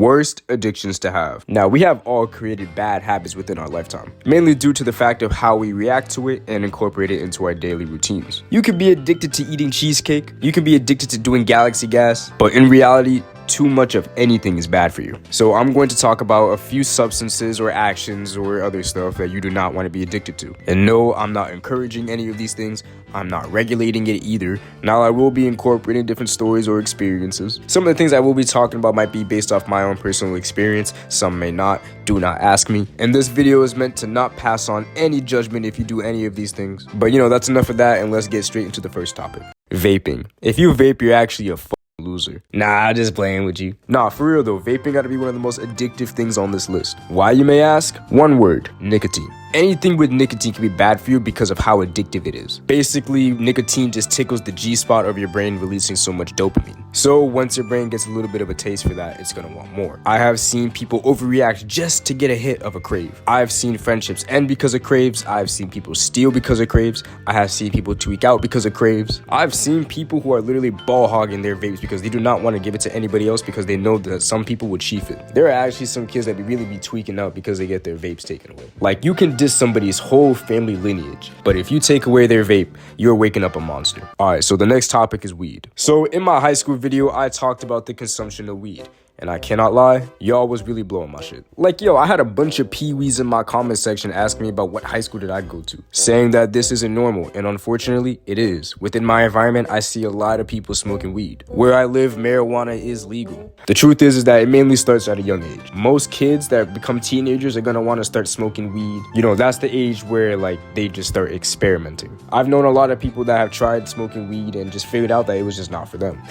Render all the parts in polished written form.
Worst addictions to have. Now, we have all created bad habits within our lifetime, mainly due to the fact of how we react to it and incorporate it into our daily routines. You could be addicted to eating cheesecake, you can be addicted to doing galaxy gas, but in reality, too much of anything is bad for you. So I'm going to talk about a few substances or actions or other stuff that you do not want to be addicted to. And no, I'm not encouraging any of these things. I'm not regulating it either. Now, I will be incorporating different stories or experiences. Some of the things I will be talking about might be based off my own personal experience. Some may not. Do not ask me. And this video is meant to not pass on any judgment if you do any of these things. But that's enough of that, and let's get straight into the first topic. Vaping. If you vape, you're actually a loser. Nah, just playing with you. Nah, for real though, vaping gotta be one of the most addictive things on this list. Why, you may ask? One word: nicotine. Anything with nicotine can be bad for you because of how addictive it is. Basically, nicotine just tickles the G-spot of your brain, releasing so much dopamine. So once your brain gets a little bit of a taste for that, it's gonna want more. I have seen people overreact just to get a hit of a crave. I've seen friendships end because of craves. I've seen people steal because of craves. I have seen people tweak out because of craves. I've seen people who are literally ball hogging their vapes because they do not want to give it to anybody else because they know that some people would chief it. There are actually some kids that really be tweaking out because they get their vapes taken away. Like, you can diss somebody's whole family lineage, but if you take away their vape, you're waking up a monster. Alright, so the next topic is weed. So in my high school video, I talked about the consumption of weed. And I cannot lie, y'all was really blowing my shit. Like, I had a bunch of peewees in my comment section asking me about what high school did I go to, saying that this isn't normal, and unfortunately, it is. Within my environment, I see a lot of people smoking weed. Where I live, marijuana is legal. The truth is that it mainly starts at a young age. Most kids that become teenagers are gonna wanna start smoking weed. That's the age where, they just start experimenting. I've known a lot of people that have tried smoking weed and just figured out that it was just not for them.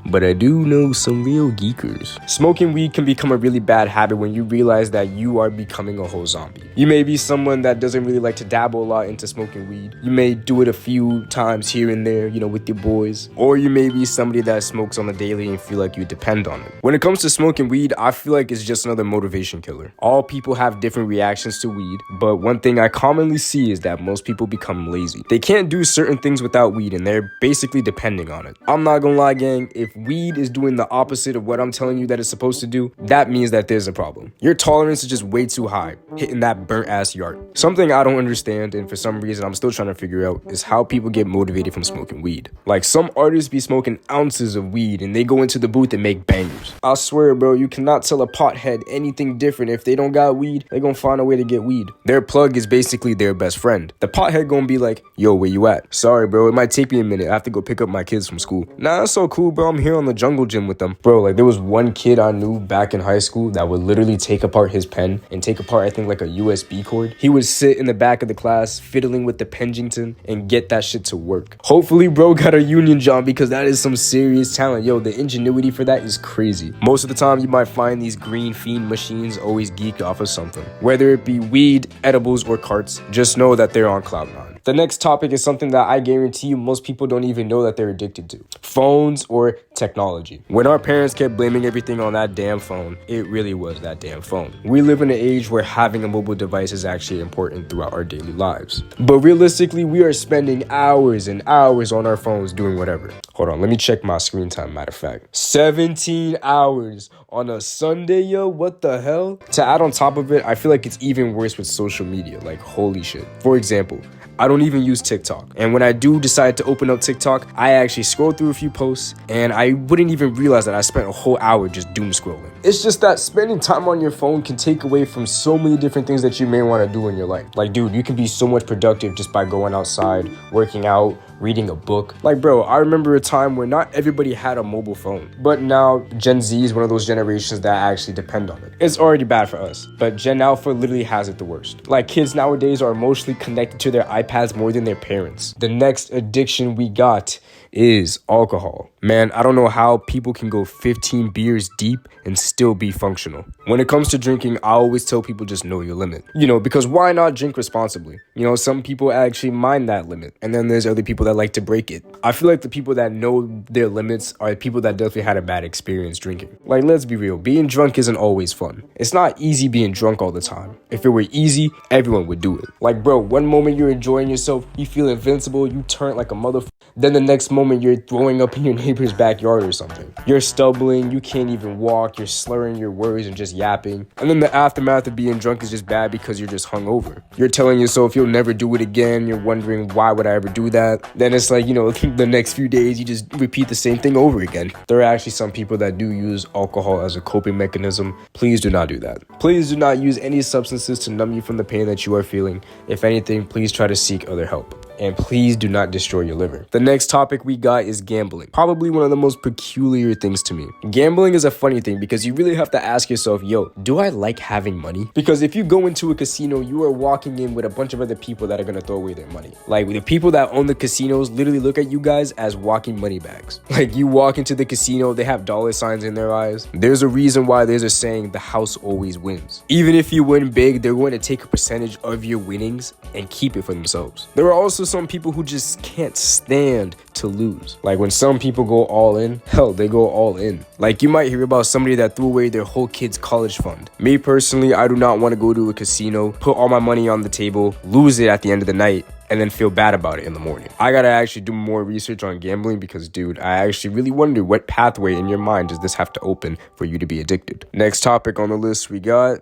But I do know some real geekers. Smoking weed can become a really bad habit when you realize that you are becoming a whole zombie. You may be someone that doesn't really like to dabble a lot into smoking weed. You may do it a few times here and there, with your boys. Or you may be somebody that smokes on the daily and feel like you depend on it. When it comes to smoking weed, I feel like it's just another motivation killer. All people have different reactions to weed, but one thing I commonly see is that most people become lazy. They can't do certain things without weed, and they're basically depending on it. I'm not gonna lie, gang, if weed is doing the opposite of what I'm telling you that it's supposed to do, that means that there's a problem. Your tolerance is just way too high, hitting that burnt ass yard. Something I don't understand, and for some reason I'm still trying to figure out, is how people get motivated from smoking weed. Like, some artists be smoking ounces of weed and they go into the booth and make bangers. I swear, bro, you cannot tell a pothead anything different. If they don't got weed, they gonna find a way to get weed. Their plug is basically their best friend. The pothead gonna be like, yo, where you at? Sorry, bro, it might take me a minute. I have to go pick up my kids from school. Nah, that's so cool, bro. I'm here on the jungle gym with them. Bro, there was one kid I knew back in high school that would literally take apart his pen and take apart, I think, like a USB cord. He would sit in the back of the class fiddling with the Pennington and get that shit to work. Hopefully, bro got a union job because that is some serious talent. Yo, the ingenuity for that is crazy. Most of the time, you might find these green fiend machines always geeked off of something. Whether it be weed, edibles, or carts, just know that they're on cloud nine. The next topic is something that I guarantee you most people don't even know that they're addicted to. Phones or technology. When our parents kept blaming everything on that damn phone, it really was that damn phone. We live in an age where having a mobile device is actually important throughout our daily lives. But realistically, we are spending hours and hours on our phones doing whatever. Hold on, let me check my screen time, matter of fact. 17 hours on a Sunday, yo, what the hell? To add on top of it, I feel like it's even worse with social media, like holy shit. For example, I don't even use TikTok. And when I do decide to open up TikTok, I actually scroll through a few posts and I wouldn't even realize that I spent a whole hour just doom scrolling. It's just that spending time on your phone can take away from so many different things that you may want to do in your life. Like, dude, you can be so much productive just by going outside, working out, reading a book. Like, bro, I remember a time where not everybody had a mobile phone, but now Gen Z is one of those generations that actually depend on it. It's already bad for us, but Gen Alpha literally has it the worst. Like, kids nowadays are emotionally connected to their iPads more than their parents. The next addiction we got is alcohol. Man, I don't know how people can go 15 beers deep and still be functional. When it comes to drinking, I always tell people just know your limit. Because why not drink responsibly? Some people actually mind that limit, and then there's other people that like to break it. I feel like the people that know their limits are people that definitely had a bad experience drinking. Like, let's be real, being drunk isn't always fun. It's not easy being drunk all the time. If it were easy, everyone would do it. Like, bro, one moment you're enjoying yourself, you feel invincible, you turn like a motherfucker. Then the next moment you're throwing up in your neighbor's backyard or something. You're stumbling, you can't even walk, you're slurring your words and just yapping. And then the aftermath of being drunk is just bad because you're just hungover. You're telling yourself you'll never do it again. You're wondering, why would I ever do that? Then it's like, the next few days you just repeat the same thing over again. There are actually some people that do use alcohol as a coping mechanism. Please do not do that. Please do not use any substances to numb you from the pain that you are feeling. If anything, please try to seek other help. And please do not destroy your liver. The next topic we got is gambling. Probably one of the most peculiar things to me. Gambling is a funny thing because you really have to ask yourself, yo, do I like having money? Because if you go into a casino, you are walking in with a bunch of other people that are gonna throw away their money. Like, the people that own the casinos literally look at you guys as walking money bags. Like, you walk into the casino, they have dollar signs in their eyes. There's a reason why there's a saying, the house always wins. Even if you win big, they're going to take a percentage of your winnings and keep it for themselves. There are also some people who just can't stand to lose. Like, when some people go all in, hell, they go all in. Like, you might hear about somebody that threw away their whole kid's college fund. Me personally, I do not want to go to a casino, put all my money on the table, lose it at the end of the night, and then feel bad about it in the morning. I gotta actually do more research on gambling because, dude, I actually really wonder what pathway in your mind does this have to open for you to be addicted. Next topic on the list we got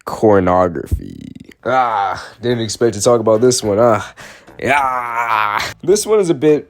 pornography. Didn't expect to talk about this one. This one is a bit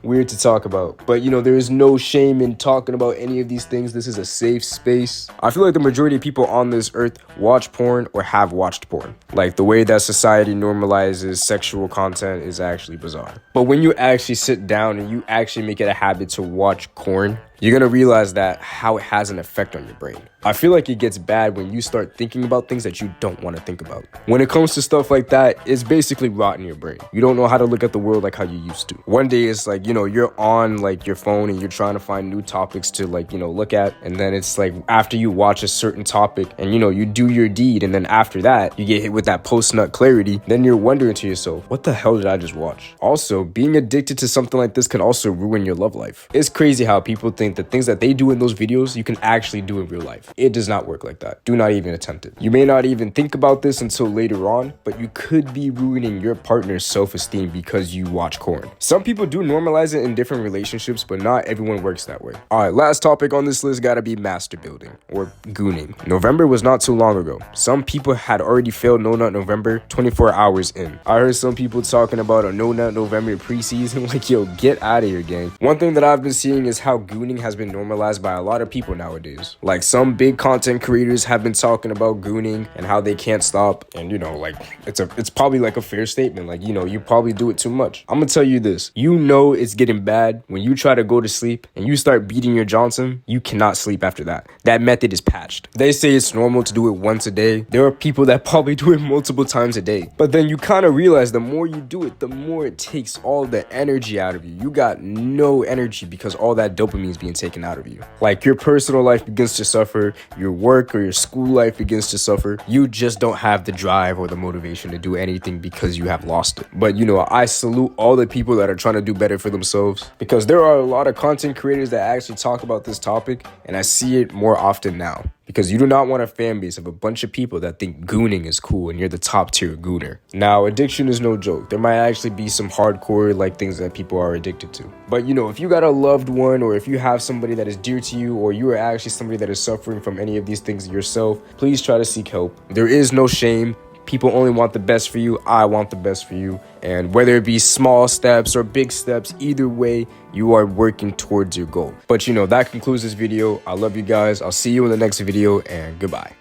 weird to talk about, but there is no shame in talking about any of these things. This is a safe space. I feel like the majority of people on this earth watch porn or have watched porn. Like, the way that society normalizes sexual content is actually bizarre. But when you actually sit down and you actually make it a habit to watch porn, you're gonna realize that how it has an effect on your brain. I feel like it gets bad when you start thinking about things that you don't want to think about. When it comes to stuff like that, it's basically rotting your brain. You don't know how to look at the world like how you used to. One day it's like, you're on like your phone and you're trying to find new topics to look at. And then it's like, after you watch a certain topic and you do your deed, and then after that you get hit with that post-nut clarity, then you're wondering to yourself, what the hell did I just watch? Also, being addicted to something like this can also ruin your love life. It's crazy how people think the things that they do in those videos you can actually do in real life. It does not work like that. Do not even attempt it. You may not even think about this until later on, but you could be ruining your partner's self-esteem because you watch porn. Some people do normalize it in different relationships, but not everyone works that way. Alright, last topic on this list gotta be masturbating or gooning. November was not too long ago. Some people had already failed No Nut November 24 hours in. I heard some people talking about a No Nut November preseason. Like, yo, get out of here, gang. One thing that I've been seeing is how gooning has been normalized by a lot of people nowadays. Like, some big content creators have been talking about gooning and how they can't stop, and it's probably like a fair statement. Like, you probably do it too much. I'm gonna tell you this, it's getting bad when you try to go to sleep and you start beating your Johnson. You cannot sleep after that. That method is patched. They say it's normal to do it once a day. There are people that probably do it multiple times a day, but then you kind of realize the more you do it, the more it takes all the energy out of you. You got no energy because all that dopamine is being taken out of you. Like, your personal life begins to suffer, your work or your school life begins to suffer. You just don't have the drive or the motivation to do anything because you have lost it. But I salute all the people that are trying to do better for themselves, because there are a lot of content creators that actually talk about this topic, and I see it more often now. Because you do not want a fan base of a bunch of people that think gooning is cool and you're the top tier gooner. Now, addiction is no joke. There might actually be some hardcore things that people are addicted to. But if you got a loved one, or if you have somebody that is dear to you, or you are actually somebody that is suffering from any of these things yourself, please try to seek help. There is no shame. People only want the best for you. I want the best for you. And whether it be small steps or big steps, either way, you are working towards your goal. But that concludes this video. I love you guys. I'll see you in the next video, and goodbye.